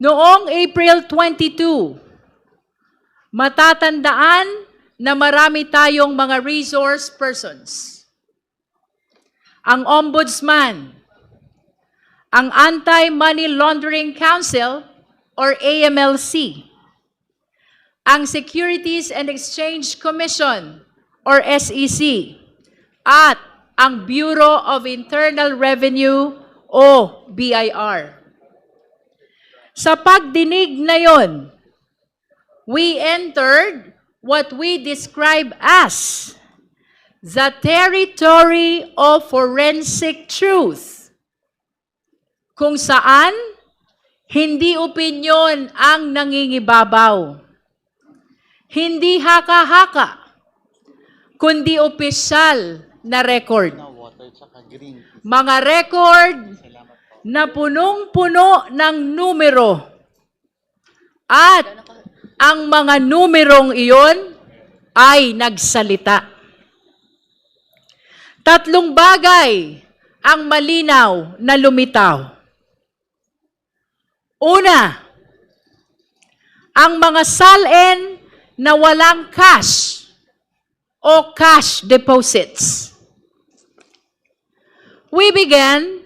Noong April 22, matatandaan na marami tayong mga resource persons. Ang Ombudsman, ang Anti-Money Laundering Council or AMLC, ang Securities and Exchange Commission or SEC, at ang Bureau of Internal Revenue o BIR. Sa pagdinig na yon, we entered what we describe as the territory of forensic truth, kung saan hindi opinyon ang nangingibabaw, hindi haka-haka, kundi opisyal na record. Mga record na punong-puno ng numero. At ang mga numerong iyon ay nagsalita. Tatlong bagay ang malinaw na lumitaw. Una, ang mga salin na walang cash o cash deposits. We began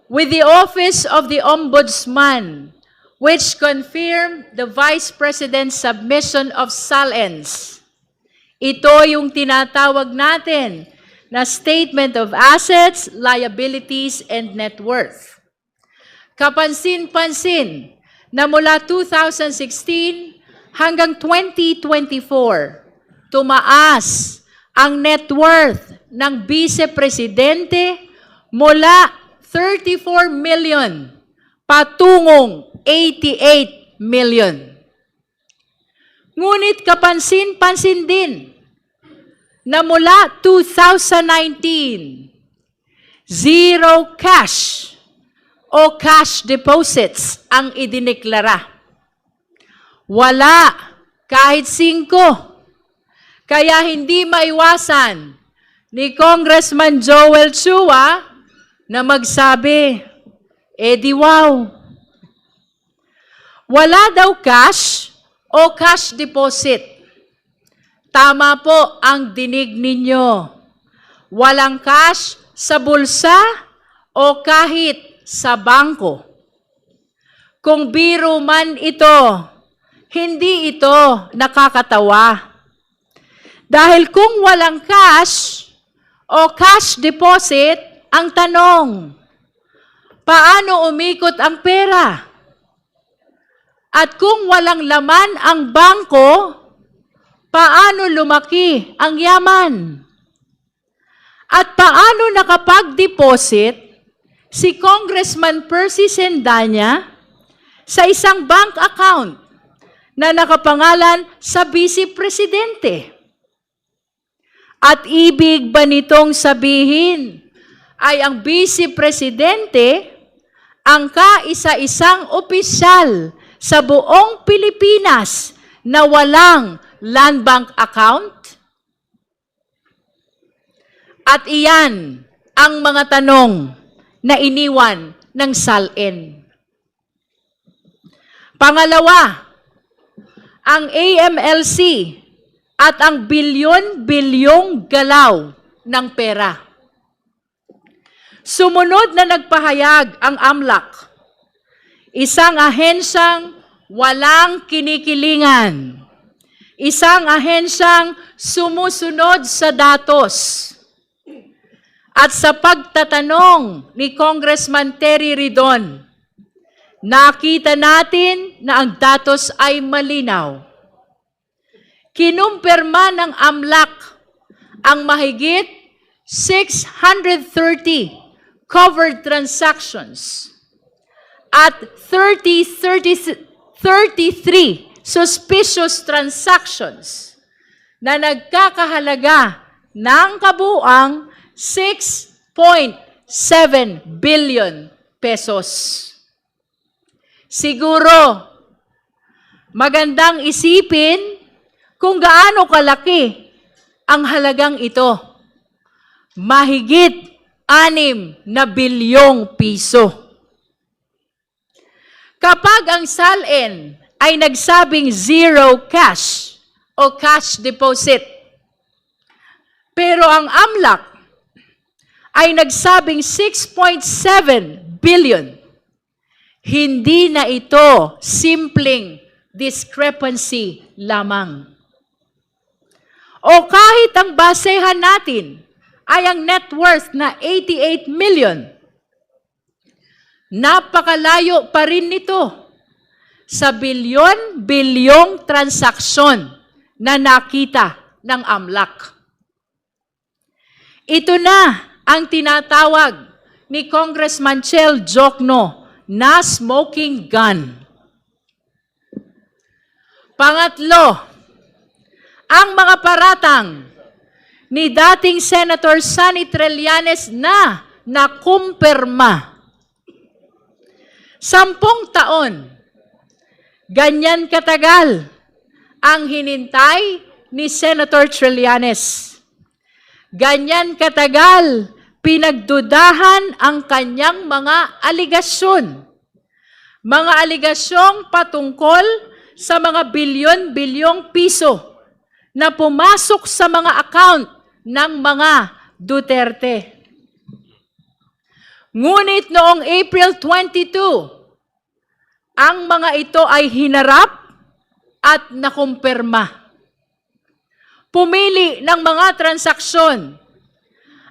with the Office of the Ombudsman, which confirmed the Vice President's submission of salins. Ito yung tinatawag natin na Statement of Assets, Liabilities, and Net Worth. Kapansin-pansin na mula 2016 hanggang 2024, tumaas ang net worth ng Vice Presidente mula 34 million patungong 88 million. Ngunit kapansin-pansin din na mula 2019, zero cash o cash deposits ang idineklara. Wala kahit 5. Kaya hindi maiwasan ni Congressman Joel Chua na magsabi, di wow. Wala daw cash o cash deposit. Tama po ang dinig ninyo. Walang cash sa bulsa o kahit sa bangko. Kung biro man ito, hindi ito nakakatawa. Dahil kung walang cash o cash deposit, ang tanong, paano umikot ang pera? At kung walang laman ang bangko, paano lumaki ang yaman? At paano nakapag-deposit si Congressman Percy Sendanya sa isang bank account na nakapangalan sa Vice Presidente? At ibig ba nitong sabihin ay ang Vice Presidente ang kaisa-isang opisyal sa buong Pilipinas na walang land bank account? At iyan ang mga tanong na iniwan ng SALN. Pangalawa, ang AMLC at ang bilyon-bilyong galaw ng pera. Sumunod na nagpahayag ang AMLAC, isang ahensyang walang kinikilingan, isang ahensyang sumusunod sa datos. At sa pagtatanong ni Congressman Terry Ridon, nakita natin na ang datos ay malinaw. Kinumpirma ng AMLAC ang mahigit 630 covered transactions at 33 suspicious transactions na nagkakahalaga ng kabuuang 6.7 billion pesos. Siguro, magandang isipin kung gaano kalaki ang halagang ito. Mahigit 6 na bilyong piso. Kapag ang SALN ay nagsabing zero cash o cash deposit, pero ang AMLAC ay nagsabing 6.7 billion, hindi na ito simpleng discrepancy lamang. O kahit ang basehan natin ay ang net worth na 88 million, napakalayo pa rin nito sa bilyon-bilyong transaksyon na nakita ng AMLAC. Ito na ang tinatawag ni Congressman Chel Jokno na smoking gun. Pangatlo, ang mga paratang ni dating Senator Sonny Trillanes na nakumpirma. 10 taon, ganyan katagal ang hinintay ni Senator Trillanes. Ganyan katagal pinagdudahan ang kanyang mga aligasyon. Mga aligasyong patungkol sa mga bilyon-bilyong piso na pumasok sa mga account ng mga Duterte. Ngunit noong April 22, ang mga ito ay hinarap at nakumpirma. Pumili ng mga transaksyon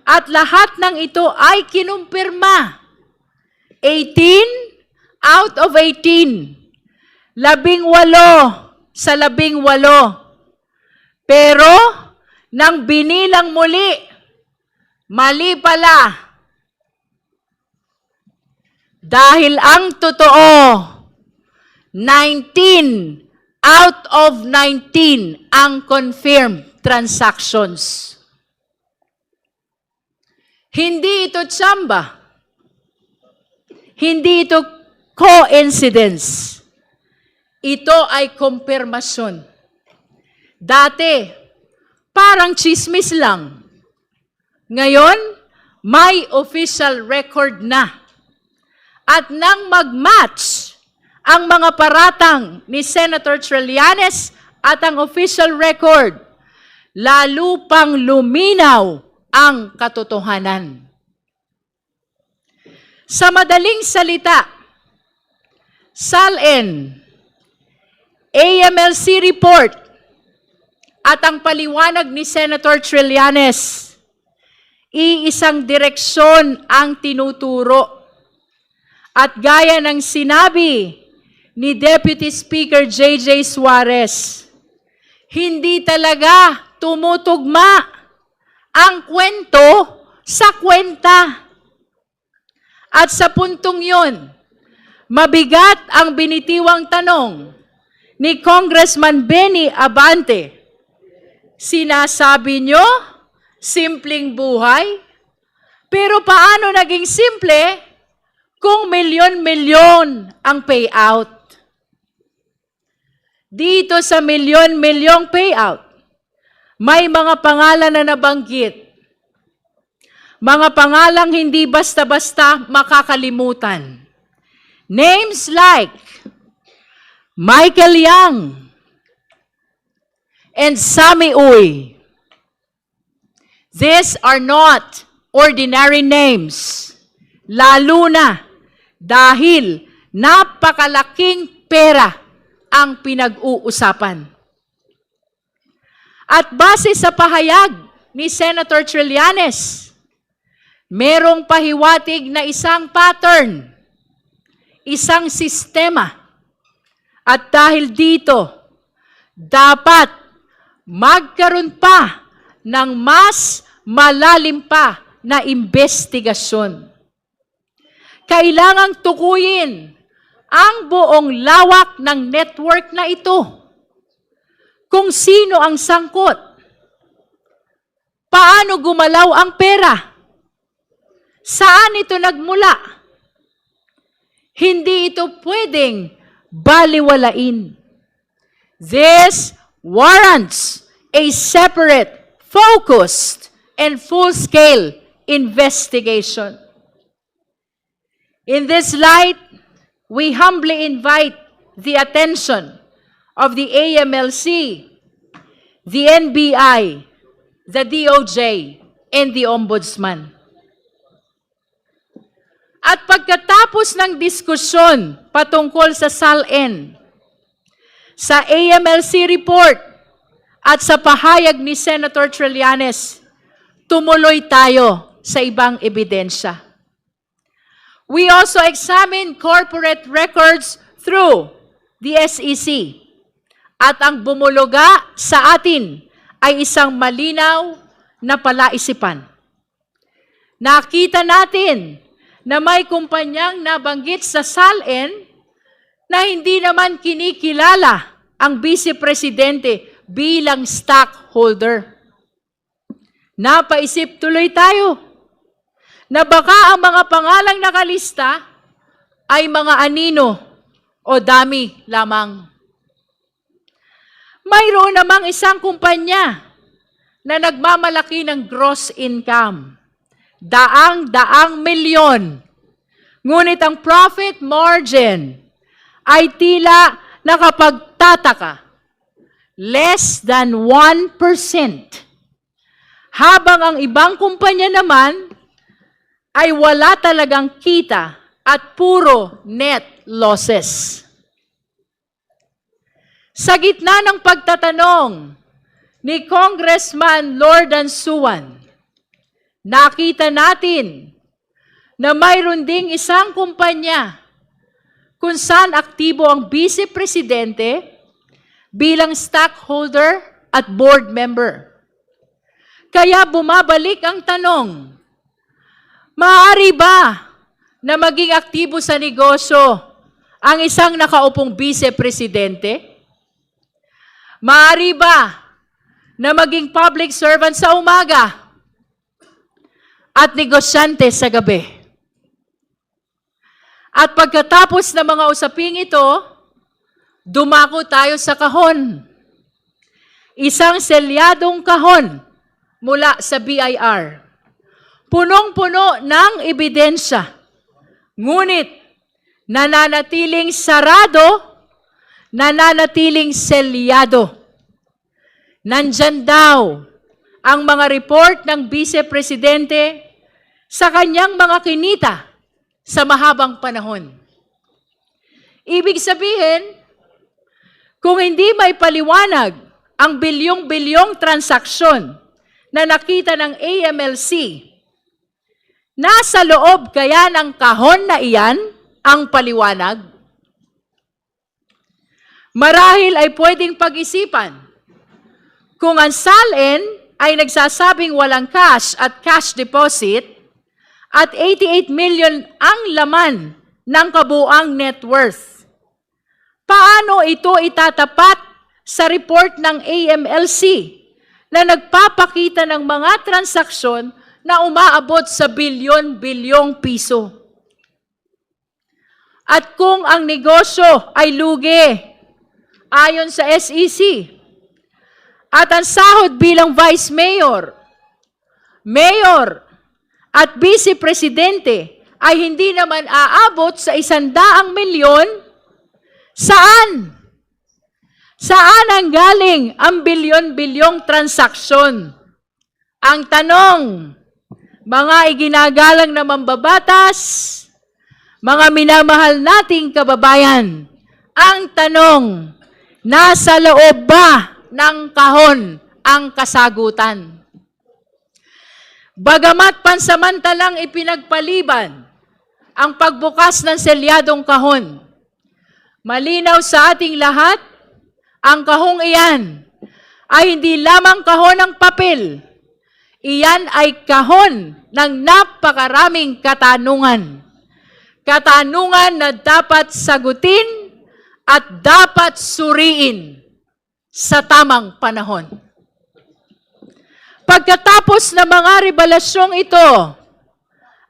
at lahat ng ito ay kinumpirma. 18 out of 18. 18 sa 18. Pero, nang binilang muli, mali pala. Dahil ang totoo, 19 out of 19 ang confirmed transactions. Hindi ito tsamba. Hindi ito coincidence. Ito ay kumpirmasyon. Dati, parang chismis lang. Ngayon, may official record na. At nang mag-match ang mga paratang ni Senator Trillanes at ang official record, lalo pang luminaw ang katotohanan. Sa madaling salita, SALN, AMLC report, at ang paliwanag ni Senator Trillanes, iisang direksyon ang tinuturo. At gaya ng sinabi ni Deputy Speaker J.J. Suarez, hindi talaga tumutugma ang kwento sa kwenta. At sa puntong yun, mabigat ang binitiwang tanong ni Congressman Benny Abante. Sinasabi nyo, simpleng buhay, pero paano naging simple kung milyon-milyon ang payout? Dito sa milyon-milyong payout, may mga pangalan na nabanggit. Mga pangalang hindi basta-basta makakalimutan. Names like Michael Yang and Sammy Uy. These are not ordinary names. Lalo na dahil napakalaking pera ang pinag-uusapan. At base sa pahayag ni Senator Trillanes, merong pahiwatig na isang pattern, isang sistema. At dahil dito, dapat magkaroon pa ng mas malalim pa na investigasyon. Kailangang tukuyin ang buong lawak ng network na ito. Kung sino ang sangkot. Paano gumalaw ang pera? Saan ito nagmula? Hindi ito pwedeng baliwalain. This warrants a separate, focused, and full-scale investigation. In this light, we humbly invite the attention of the AMLC, the NBI, the DOJ, and the Ombudsman. At pagkatapos ng diskusyon patungkol sa SALN, sa AMLC report, at sa pahayag ni Senator Trillanes, tumuloy tayo sa ibang ebidensya. We also examined corporate records through the SEC. At ang bumuluga sa atin ay isang malinaw na palaisipan. Nakita natin na may kumpanyang nabanggit sa SALN na hindi naman kinikilala ang Vice Presidente bilang stockholder. Napaisip tuloy tayo na baka ang mga pangalang nakalista ay mga anino o dami lamang. Mayroon namang isang kumpanya na nagmamalaki ng gross income. Daang-daang milyon. Ngunit ang profit margin ay tila nakapagtataka. Less than 1%. Habang ang ibang kumpanya naman ay wala talagang kita at puro net losses. Sa gitna ng pagtatanong ni Congressman Lordan Suwan, nakita natin na mayroon ding isang kumpanya kung saan aktibo ang Vice Presidente bilang stockholder at board member. Kaya bumabalik ang tanong, maaari ba na maging aktibo sa negosyo ang isang nakaupong Vice Presidente? Maaari ba na maging public servant sa umaga at negosyante sa gabi? At pagkatapos ng mga usaping ito, dumako tayo sa kahon. Isang selyadong kahon mula sa BIR. Punong-puno ng ebidensya. Ngunit nananatiling sarado, nananatiling selyado. Nandyan daw ang mga report ng Vice Presidente sa kanyang mga kinita sa mahabang panahon. Ibig sabihin, kung hindi may paliwanag ang bilyong-bilyong transaksyon na nakita ng AMLC, nasa loob kaya ng kahon na iyan ang paliwanag? Marahil ay pwedeng pag-isipan kung ang SALN ay nagsasabing walang cash at cash deposit at 88 million ang laman ng kabuang net worth. Paano ito itatapat sa report ng AMLC na nagpapakita ng mga transaksyon na umaabot sa bilyon-bilyong piso? At kung ang negosyo ay lugi, ayon sa SEC, at ang sahod bilang Vice Mayor, Mayor, at Vice Presidente ay hindi naman aabot sa 100 milyon, saan? Saan ang galing ang bilyon-bilyong transaksyon? Ang tanong, mga iginagalang na mambabatas, mga minamahal nating kababayan, ang tanong, nasa loob ba ng kahon ang kasagutan? Bagamat pansamantalang ipinagpaliban ang pagbukas ng selyadong kahon, malinaw sa ating lahat, ang kahong iyan ay hindi lamang kahon ng papel. Iyan ay kahon ng napakaraming katanungan. Katanungan na dapat sagutin at dapat suriin sa tamang panahon. Pagkatapos ng mga revelasyong ito,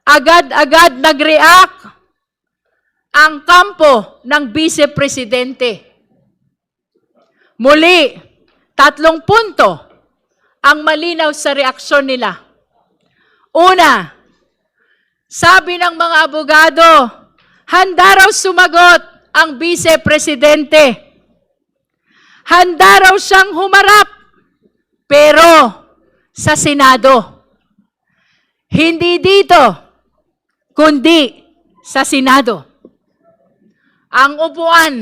agad-agad nag-react ang kampo ng Vice Presidente. Muli, 3 punto ang malinaw sa reaksyon nila. Una, sabi ng mga abogado, Handa raw sumagot ang Vice Presidente. Handa raw siyang humarap, pero sa Senado. Hindi dito, kundi sa Senado. Ang upuan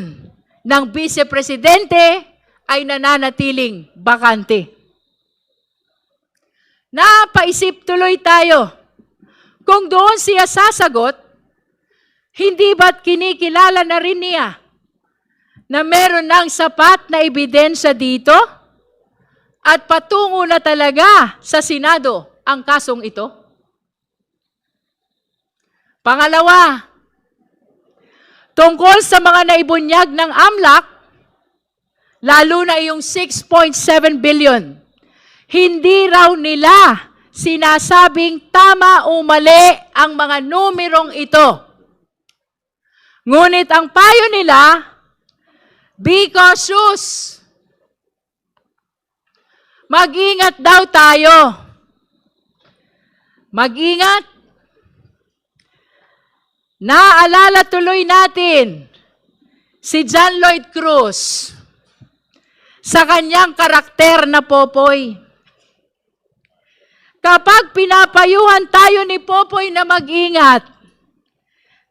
ng Vice Presidente ay nananatiling bakante. Napaisip tuloy tayo, kung doon siya sasagot, hindi ba't kinikilala na rin niya na meron ng sapat na ebidensya dito at patungo na talaga sa Senado ang kasong ito? Pangalawa, tungkol sa mga naibunyag ng AMLAC, lalo na yung 6.7 billion, hindi raw nila sinasabing tama o mali ang mga numerong ito. Ngunit ang payo nila, be cautious. Mag-ingat daw tayo. Mag-ingat. Naalala tuloy natin si John Lloyd Cruz sa kanyang karakter na Popoy. Kapag pinapayuhan tayo ni Popoy na mag-ingat,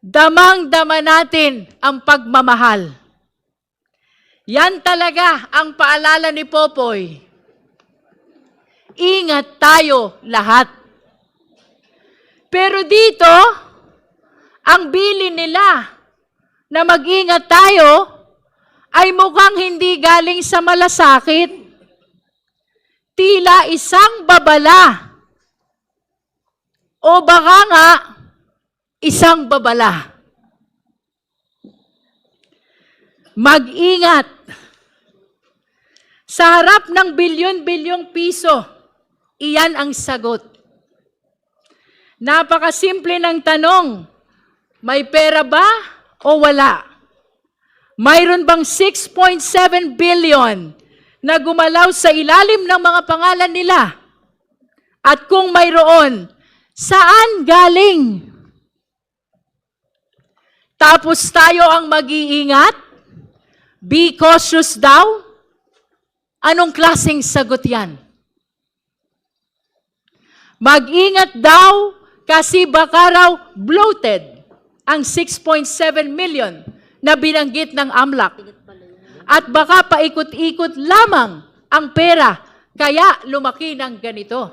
damang-dama natin ang pagmamahal. Yan talaga ang paalala ni Popoy. Ingat tayo lahat. Pero dito, ang bilin nila na mag-ingat tayo ay mukhang hindi galing sa malasakit. Tila isang babala. O baka nga, isang babala. Mag-ingat. Sa harap ng bilyon-bilyong piso, iyan ang sagot. Napakasimple ng tanong, may pera ba o wala? Mayroon bang 6.7 billion na gumalaw sa ilalim ng mga pangalan nila? At kung mayroon, saan galing? Tapos tayo ang mag-iingat? Be cautious daw? Anong klaseng sagot yan? Mag-ingat daw kasi baka raw bloated ang 6.7 million na binanggit ng AMLAC. At baka paikot-ikot lamang ang pera, kaya lumaki ng ganito.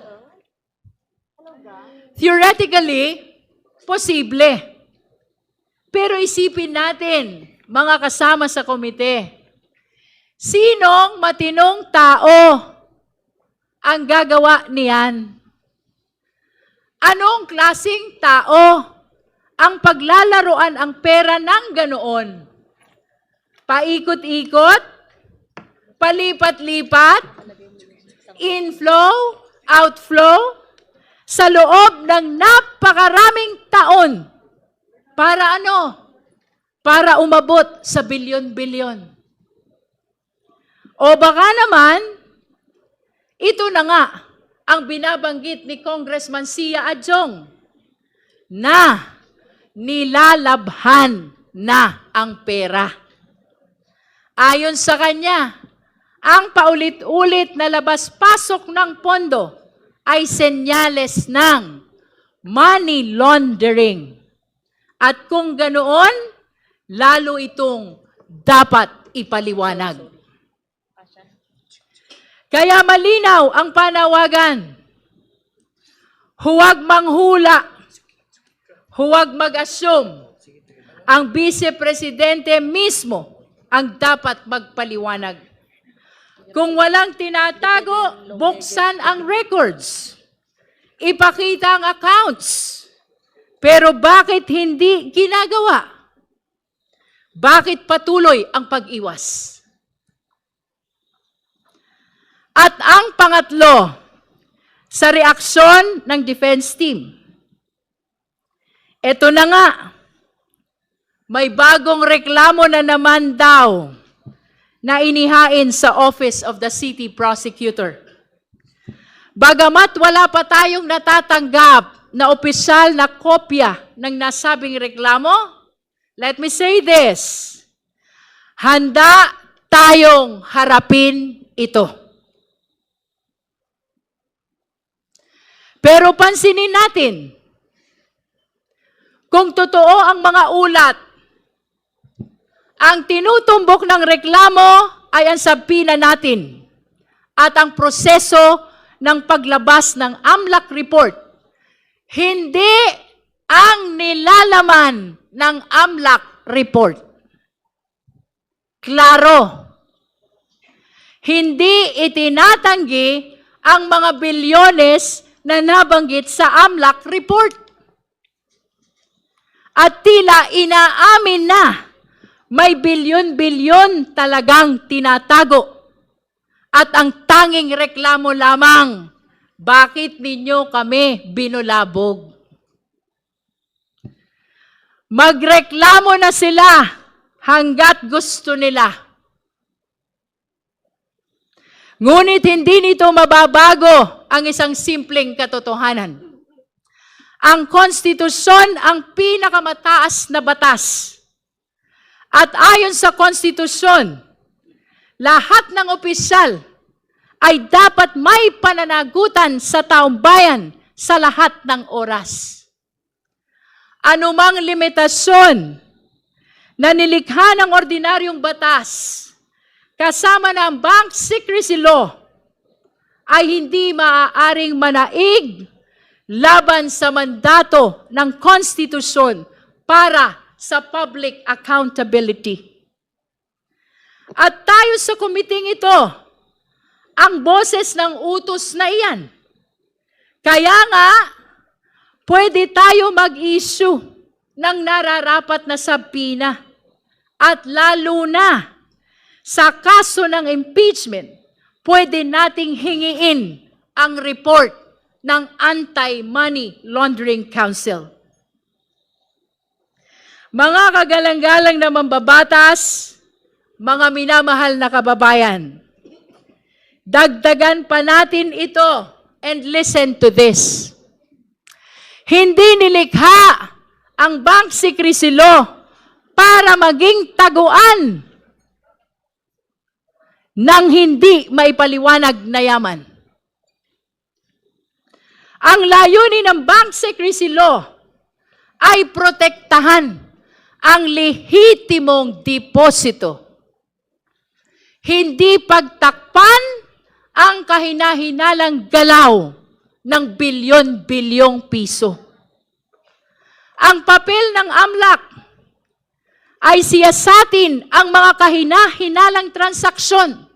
Theoretically, posible. Pero isipin natin, mga kasama sa komite, sinong matinong tao ang gagawa niyan? Anong klaseng tao ang paglalaroan ang pera ng ganoon? Paikot-ikot? Palipat-lipat? Inflow? Outflow? Sa loob ng napakaraming taon. Para ano? Para umabot sa bilyon-bilyon. O baka naman, ito na nga ang binabanggit ni Congressman Sia Adjong na nilalabhan na ang pera. Ayon sa kanya, ang paulit-ulit na labas-pasok ng pondo ay senyales ng money laundering. At kung ganoon, lalo itong dapat ipaliwanag. Kaya malinaw ang panawagan. Huwag manghula. Huwag mag-assume. Ang Vice Presidente mismo ang dapat magpaliwanag. Kung walang tinatago, buksan ang records. Ipakita ang accounts. Pero bakit hindi ginagawa? Bakit patuloy ang pag-iwas? At ang pangatlo, sa reaksyon ng defense team, ito na nga, may bagong reklamo na naman daw na inihain sa Office of the City Prosecutor. Bagamat wala pa tayong natatanggap na opisyal na kopya ng nasabing reklamo, let me say this, handa tayong harapin ito. Pero pansinin natin, kung totoo ang mga ulat, ang tinutumbok ng reklamo ay ang sabina natin at ang proseso ng paglabas ng AMLAC report, hindi ang nilalaman ng AMLAC report. Klaro, hindi itinatanggi ang mga bilyones na nabanggit sa AMLAC report. At tila inaamin na may bilyon-bilyon talagang tinatago. At ang tanging reklamo lamang, bakit ninyo kami binulabog? Magreklamo na sila hanggat gusto nila. Ngunit hindi nito mababago ang isang simpleng katotohanan. Ang konstitusyon ang pinakamataas na batas. At ayon sa konstitusyon, lahat ng opisyal ay dapat may pananagutan sa taong bayan sa lahat ng oras. Anumang limitasyon na nilikha ng ordinaryong batas kasama ng Bank Secrecy Law ay hindi maaaring manaig laban sa mandato ng konstitusyon para sa public accountability. At tayo sa komiting ito, ang boses ng utos na iyan. Kaya nga, pwede tayo mag-issue ng nararapat na sabina at lalo na sa kaso ng impeachment, pwede nating hingiin ang report ng Anti-Money Laundering Council. Mga kagalang-galang na mambabatas, mga minamahal na kababayan, dagdagan pa natin ito and listen to this. Hindi nilikha ang Bank Secrecy Law para maging taguan ng hindi maipaliwanag na yaman. Ang layunin ng Bank Secrecy Law ay protektahan ang lehitimong deposito. Hindi pagtakpan ang kahinahinalang galaw ng bilyon-bilyong piso. Ang papel ng AMLAC ay siyasatin ang mga kahinahinalang transaksyon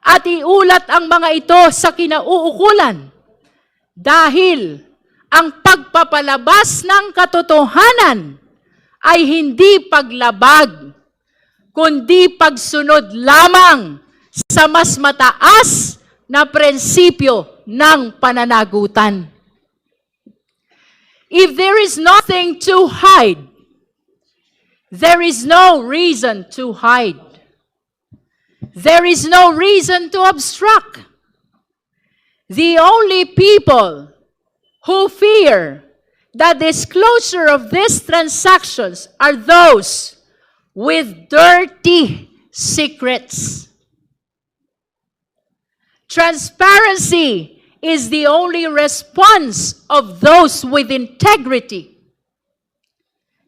at iulat ang mga ito sa kinauukulan dahil ang pagpapalabas ng katotohanan ay hindi paglabag, kundi pagsunod lamang sa mas mataas na prinsipyo ng pananagutan. If there is nothing to hide, there is no reason to hide. There is no reason to obstruct. The only people who fear the disclosure of these transactions are those with dirty secrets. Transparency is the only response of those with integrity.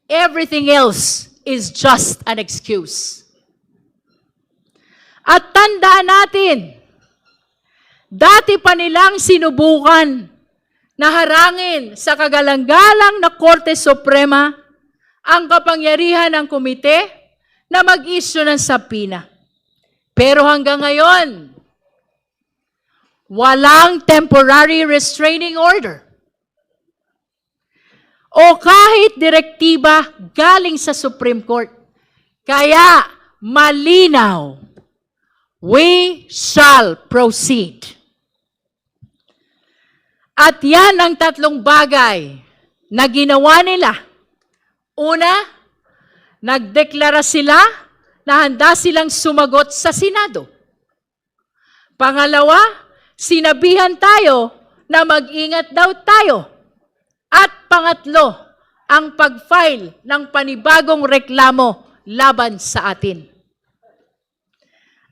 Everything else is just an excuse. At tandaan natin, dati pa nilang sinubukan na harangin sa kagalang-galang na Korte Suprema ang kapangyarihan ng komite na mag-issue ng sabina. Pero hanggang ngayon, walang temporary restraining order o kahit direktiba galing sa Supreme Court. Kaya malinaw, we shall proceed. At yan ang tatlong bagay na ginawa nila. Una, nagdeklara sila na handa silang sumagot sa Senado. Pangalawa, sinabihan tayo na mag-ingat daw tayo. At pangatlo, ang pag-file ng panibagong reklamo laban sa atin.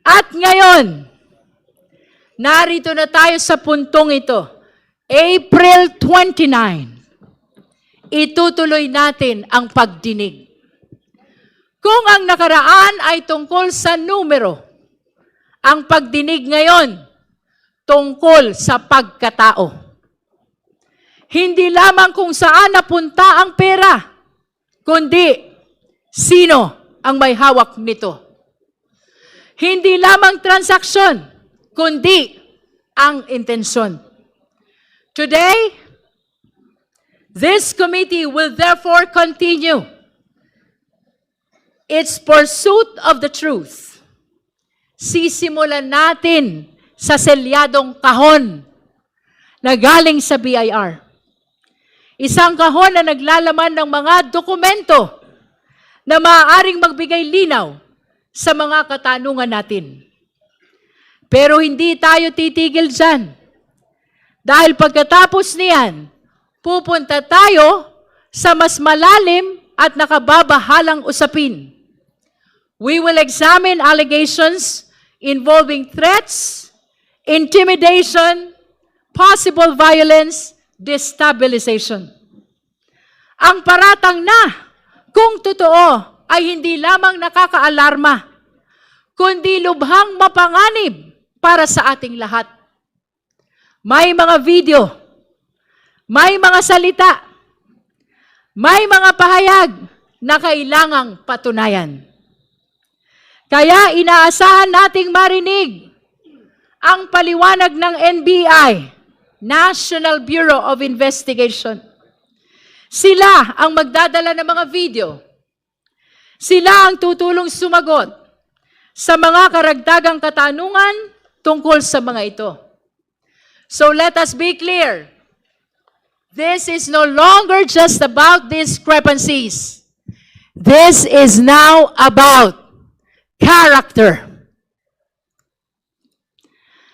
At ngayon, narito na tayo sa puntong ito. April 29, itutuloy natin ang pagdinig. Kung ang nakaraan ay tungkol sa numero, ang pagdinig ngayon tungkol sa pagkatao. Hindi lamang kung saan napunta ang pera, kundi sino ang may hawak nito. Hindi lamang transaksyon, kundi ang intensyon. Today, this committee will therefore continue its pursuit of the truth. Sisimulan natin sa selyadong kahon na galing sa BIR. Isang kahon na naglalaman ng mga dokumento na maaaring magbigay linaw sa mga katanungan natin. Pero hindi tayo titigil dyan. Dahil pagkatapos niyan, pupunta tayo sa mas malalim at nakababahalang usapin. We will examine allegations involving threats, intimidation, possible violence, destabilization. Ang paratang na, kung totoo, ay hindi lamang nakakaalarma, kundi lubhang mapanganib para sa ating lahat. May mga video, may mga salita, may mga pahayag na kailangang patunayan. Kaya inaasahan nating marinig ang paliwanag ng NBI, National Bureau of Investigation. Sila ang magdadala ng mga video. Sila ang tutulong sumagot sa mga karagdagang katanungan tungkol sa mga ito. So let us be clear. This is no longer just about discrepancies. This is now about character.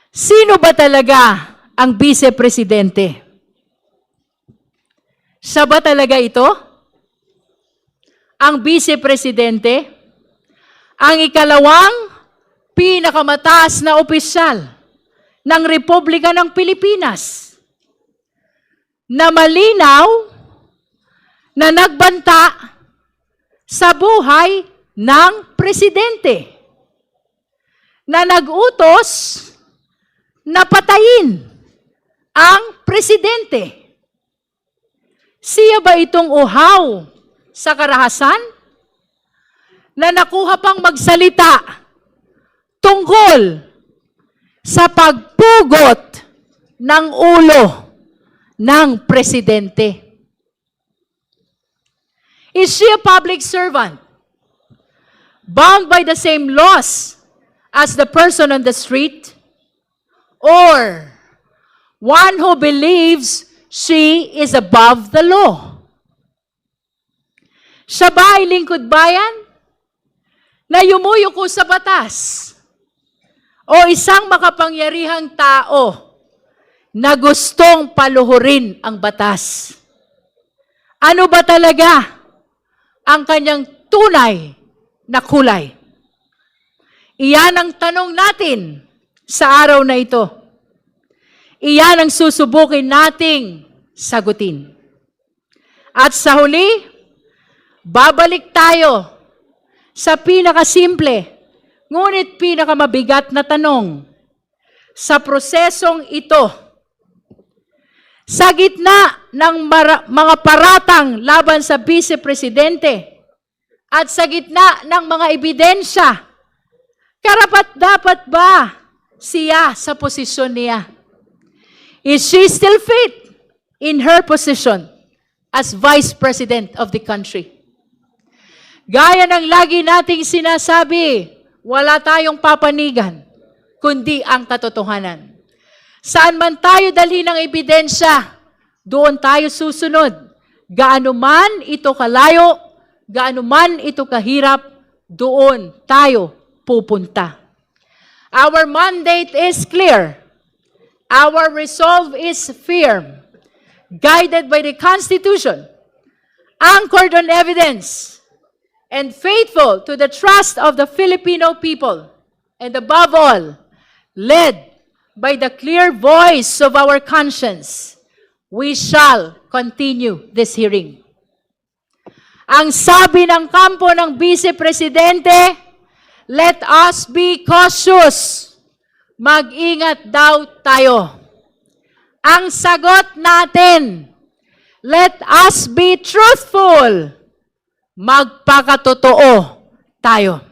Sino ba talaga ang vice-presidente? Siya ba talaga ito? Ang vice-presidente? Ang ikalawang pinakamataas na opisyal ng Republika ng Pilipinas na malinaw na nagbanta sa buhay ng presidente, na nag-utos na patayin ang presidente. Siya ba itong uhaw sa karahasan na nakuha pang magsalita tungkol sa pagpugot ng ulo ng presidente? Is she a public servant? Bound by the same laws as the person on the street? Or one who believes she is above the law? Siya ba ay lingkod bayan na yumuyuko sa batas? O isang makapangyarihang tao na gustong paluhurin ang batas? Ano ba talaga ang kanyang tunay na kulay? Iyan ang tanong natin sa araw na ito. Iyan ang susubukin nating sagutin. At sa huli, babalik tayo sa pinakasimple, ngunit pinakamabigat na tanong. Sa prosesong ito, sa gitna ng mga paratang laban sa vice-presidente, at sa gitna ng mga ebidensya, karapat-dapat ba siya sa posisyon niya? Is she still fit in her position as Vice President of the country? Gaya ng lagi nating sinasabi, wala tayong papanigan, kundi ang katotohanan. Saan man tayo dalhin ng ebidensya, doon tayo susunod. Gaano man ito kalayo, gaano man ito kahirap, doon tayo pupunta. Our mandate is clear. Our resolve is firm. Guided by the Constitution, anchored on evidence, and faithful to the trust of the Filipino people, and above all, led by the clear voice of our conscience, we shall continue this hearing. Ang sabi ng kampo ng Vice Presidente, let us be cautious. Mag-ingat daw tayo. Ang sagot natin, let us be truthful. Magpakatotoo tayo.